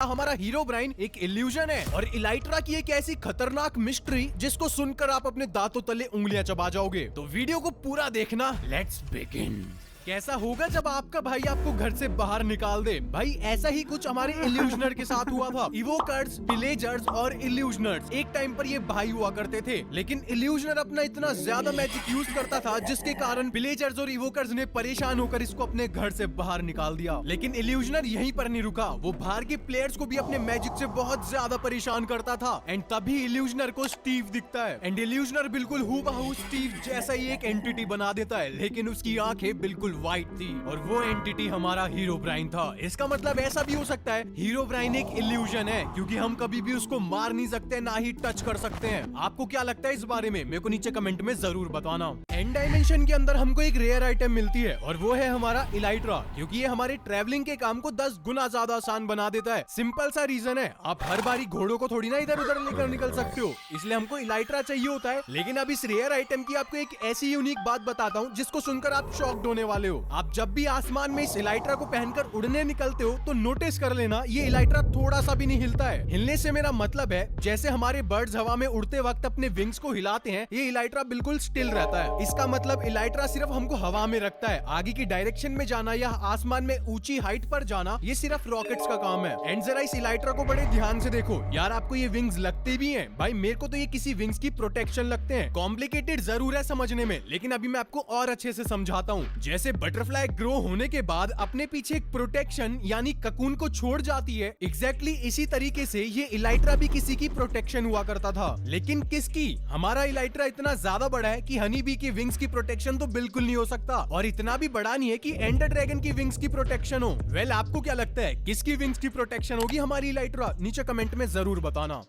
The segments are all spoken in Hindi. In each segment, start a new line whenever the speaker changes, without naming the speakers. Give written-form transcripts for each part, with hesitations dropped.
क्या हमारा हीरो ब्राइन एक इल्यूजन है और इलाइट्रा की एक ऐसी खतरनाक मिस्ट्री जिसको सुनकर आप अपने दांतों तले उंगलियां चबा जाओगे। तो वीडियो को पूरा देखना। Let's begin. कैसा होगा जब आपका भाई आपको घर से बाहर निकाल दे? भाई ऐसा ही कुछ हमारे इल्यूजनर के साथ हुआ था। इवोकर्स, विलेजर्स और इल्यूजनर्स एक टाइम पर ये भाई हुआ करते थे, लेकिन इल्यूजनर अपना इतना ज्यादा मैजिक यूज करता था जिसके कारण विलेजर्स और इवोकर्स ने परेशान होकर इसको अपने घर से बाहर निकाल दिया। लेकिन इल्यूजनर यहीं पर नहीं रुका, वो बाहर के प्लेयर्स को भी अपने मैजिक से बहुत ज्यादा परेशान करता था। एंड तभी इल्यूजनर को स्टीव दिखता है एंड इल्यूजनर बिल्कुल हूबहू स्टीव जैसा ही एक एंटिटी बना देता है, लेकिन उसकी आंखें बिल्कुल वाइट थी और वो एंटिटी हमारा हीरो ब्राइन था। इसका मतलब ऐसा भी हो सकता है हीरो ब्राइन एक इल्यूजन है, क्योंकि हम कभी भी उसको मार नहीं सकते, ना ही टच कर सकते हैं। आपको क्या लगता है इस बारे में? मेरे को नीचे कमेंट में जरूर बताना। एंड डायमेंशन के अंदर हमको एक रेयर आइटम मिलती है और वो है हमारा इलाइट्रा, क्योंकि ये हमारे ट्रैवलिंग के काम को 10 गुना ज्यादा आसान बना देता है। सिंपल सा रीजन है, आप हर बारी घोड़ों को थोड़ी ना इधर उधर लेकर निकल सकते हो, इसलिए हमको इलाइट्रा चाहिए होता है। लेकिन अब इस रेयर आइटम की आपको एक ऐसी यूनिक बात बताता हूँ जिसको सुनकर आप शॉक्ड होने वाले हो। आप जब भी आसमान में इस इलाइट्रा को पहनकर उड़ने निकलते हो तो नोटिस कर लेना ये इलाइट्रा थोड़ा सा भी नहीं हिलता है। हिलने से मेरा मतलब है जैसे हमारे बर्ड्स हवा में उड़ते वक्त अपने विंग्स को हिलाते हैं, ये इलाइट्रा बिल्कुल स्टिल रहता है। इसका मतलब इलाइट्रा सिर्फ हमको हवा में रखता है। आगे की डायरेक्शन में जाना या आसमान में ऊंची हाइट पर जाना ये सिर्फ रॉकेट्स का काम है। एंड जरा इस इलाइट्रा को बड़े ध्यान से देखो यार, आपको ये विंग्स लगते भी हैं। भाई मेरे को तो ये किसी विंग्स की प्रोटेक्शन लगते हैं। कॉम्प्लिकेटेड जरूर है समझने में, लेकिन अभी मैं आपको और अच्छे से समझाता हूँ। जैसे बटरफ्लाई ग्रो होने के बाद अपने पीछे एक प्रोटेक्शन यानी ककून को छोड़ जाती है, एग्जैक्टली इसी तरीके से ये इलाइट्रा भी किसी की प्रोटेक्शन हुआ करता था। लेकिन किसकी? हमारा इलाइट्रा इतना ज्यादा बड़ा है कि हनी बी की विंग्स की प्रोटेक्शन तो बिल्कुल नहीं हो सकता, और इतना भी बड़ा नहीं है कि एंडर ड्रैगन की विंग्स की प्रोटेक्शन हो। वेल, आपको क्या लगता है किसकी विंग्स की प्रोटेक्शन होगी हमारी इलाइट्रा? नीचे कमेंट में जरूर बताना।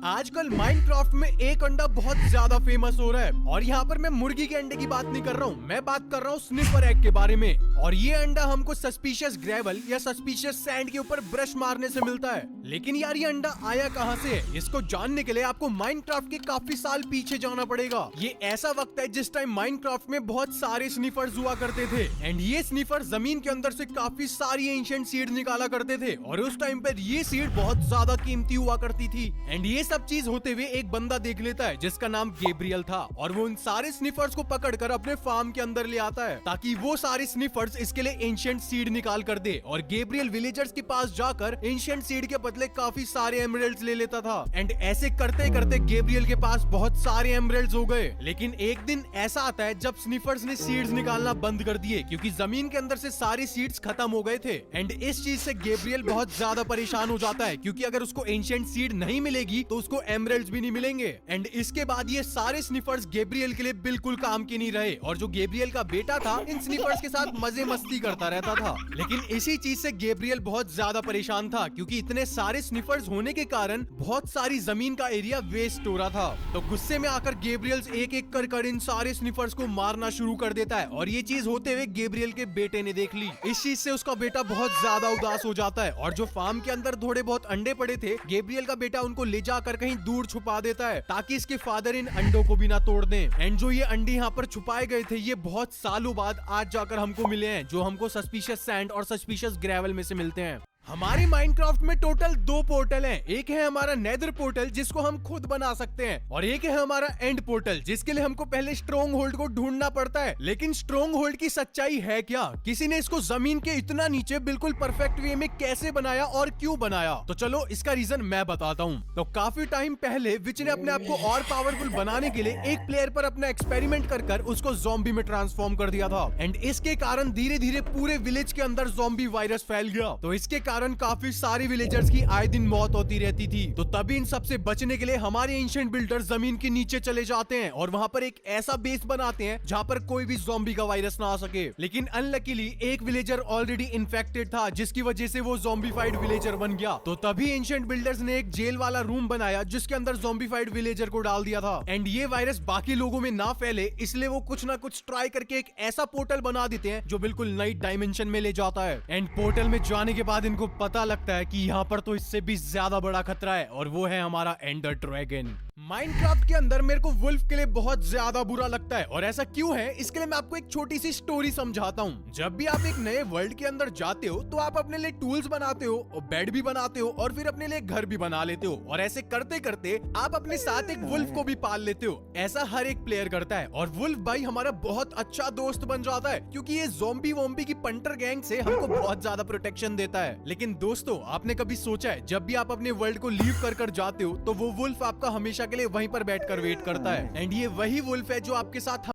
आजकल माइनक्राफ्ट में एक अंडा बहुत ज्यादा फेमस हो रहा है, और यहाँ पर मैं मुर्गी के अंडे की बात नहीं कर रहा हूँ, मैं बात कर रहा हूँ स्निफर एग के बारे में। और ये अंडा हमको सस्पिशियस ग्रेवल या सस्पिशियस सैंड के ऊपर ब्रश मारने से मिलता है। लेकिन यार ये अंडा आया कहाँ से है? इसको जानने के लिए आपको माइनक्राफ्ट के काफी साल पीछे जाना पड़ेगा। ये ऐसा वक्त है जिस टाइम माइनक्राफ्ट में बहुत सारे स्निफर्स हुआ करते थे, एंड ये स्निफर जमीन के अंदर से काफी सारी एंशिएंट सीड निकाला करते थे, और उस टाइम पर ये सीड बहुत ज्यादा कीमती हुआ करती थी। एंड ये सब चीज होते हुए एक बंदा देख लेता है जिसका नाम गैब्रियल था, और वो उन सारे स्निफर्स को पकड़कर अपने फार्म के अंदर ले आता है ताकि वो सारे स्निफर्स इसके लिए एंशिएंट सीड निकाल कर दे। और गैब्रियल विलेजर्स के पास जाकर एंशिएंट सीड के बदले काफी सारे एमरल्ड्स ले लेता था। एंड ऐसे करते करते गैब्रियल के पास बहुत सारे एमरल्ड्स हो गए। लेकिन एक दिन ऐसा आता है जब स्निफर्स ने सीड्स निकालना बंद कर दिए, क्योंकि जमीन के अंदर से सारे सीड्स खत्म हो गए थे। एंड इस चीज से गैब्रियल बहुत ज्यादा परेशान हो जाता है, क्योंकि अगर उसको एंशिएंट सीड नहीं मिलेगी तो उसको एमरल्ड्स भी नहीं मिलेंगे। एंड इसके बाद ये सारे स्निफर्स गैब्रियल के लिए बिल्कुल काम के नहीं रहे, और जो गैब्रियल का बेटा था इन स्निफर्स के साथ मजे मस्ती करता रहता था। लेकिन इसी चीज से गैब्रियल बहुत ज्यादा परेशान था, क्योंकि इतने सारे स्निफर्स होने के कारण बहुत सारी जमीन का एरिया वेस्ट हो रहा था। तो गुस्से में आकर गैब्रियल एक एक कर इन सारे स्निफर्स को मारना शुरू कर देता है, और ये चीज होते हुए गैब्रियल के बेटे ने देख ली। इस चीज से उसका बेटा बहुत ज्यादा उदास हो जाता है, और जो फार्म के अंदर थोड़े बहुत अंडे पड़े थे गैब्रियल का बेटा उनको ले जाकर कहीं दूर छुपा देता है ताकि इसके फादर इन अंडों को भी ना तोड़ दें। एंड जो ये अंडे यहाँ पर छुपाए गए थे ये बहुत सालों बाद आज जाकर हमको मिले हैं, जो हमको सस्पिशियस सैंड और सस्पिशियस ग्रेवल में से मिलते हैं। हमारे माइनक्राफ्ट में टोटल 2 पोर्टल हैं। एक है हमारा नेदर पोर्टल जिसको हम खुद बना सकते हैं, और एक है हमारा एंड पोर्टल जिसके लिए हमको पहले स्ट्रॉन्ग होल्ड को ढूंढना पड़ता है। लेकिन स्ट्रॉन्ग होल्ड की सच्चाई है क्या? किसी ने इसको जमीन के इतना नीचे बिल्कुल परफेक्ट वे में कैसे बनाया और क्यों बनाया? तो चलो इसका रीजन मैं बताता हूँ। तो काफी टाइम पहले विच ने अपने आप को और पावरफुल बनाने के लिए एक प्लेयर पर अपना एक्सपेरिमेंट कर उसको ज़ॉम्बी में ट्रांसफॉर्म कर दिया था। एंड इसके कारण धीरे धीरे पूरे विलेज के अंदर ज़ॉम्बी वायरस फैल गया। तो इसके कारण काफी सारी विलेजर्स की आए दिन मौत होती रहती थी। तो तभी इन सब से बचने के लिए हमारे एंशिएंट बिल्डर्स जमीन के नीचे चले जाते हैं और वहां पर एक ऐसा बेस बनाते हैं जहां पर कोई भी ज़ॉम्बी का वायरस ना आ सके। लेकिन अनलकीली एक विलेजर ऑलरेडी इन्फेक्टेड था, जिसकी वजह से वो ज़ॉम्बीफाइड विलेजर बन गया। तो तभी एंशिएंट बिल्डर्स ने एक जेल वाला रूम बनाया जिसके अंदर ज़ॉम्बीफाइड विलेजर को डाल दिया था। एंड ये वायरस बाकी लोगों में ना फैले इसलिए वो कुछ ना कुछ ट्राई करके एक ऐसा पोर्टल बना देते हैं जो बिल्कुल नई डायमेंशन में ले जाता है। एंड पोर्टल में जाने के बाद इनको पता लगता है कि यहाँ पर तो इससे भी ज्यादा बड़ा खतरा है, और वो है हमारा एंडर ड्रैगन। माइनक्राफ्ट के अंदर मेरे को वुल्फ के लिए बहुत ज्यादा बुरा लगता है, और ऐसा क्यों है इसके लिए मैं आपको एक छोटी सी स्टोरी समझाता हूँ। जब भी आप एक नए वर्ल्ड के अंदर जाते हो तो आप अपने लिए टूल्स बनाते हो, और बेड भी बनाते हो, और फिर अपने लिए घर भी बना लेते हो, और ऐसे करते करते आप अपने साथ एक वुल्फ को भी पाल लेते हो। ऐसा हर एक प्लेयर करता है, और वुल्फ भाई हमारा बहुत अच्छा दोस्त बन जाता है, क्योंकि ये ज़ॉम्बी वॉम्बी की पंटर गैंग से हमको बहुत ज्यादा प्रोटेक्शन देता है। लेकिन दोस्तों, आपने कभी सोचा है जब भी आप अपने वर्ल्ड को लीव कर जाते हो तो वो वुल्फ आपका हमेशा के लिए वहीं पर बैठकर वेट करता है, एंड ये वही वुल्फ है जो आपके साथ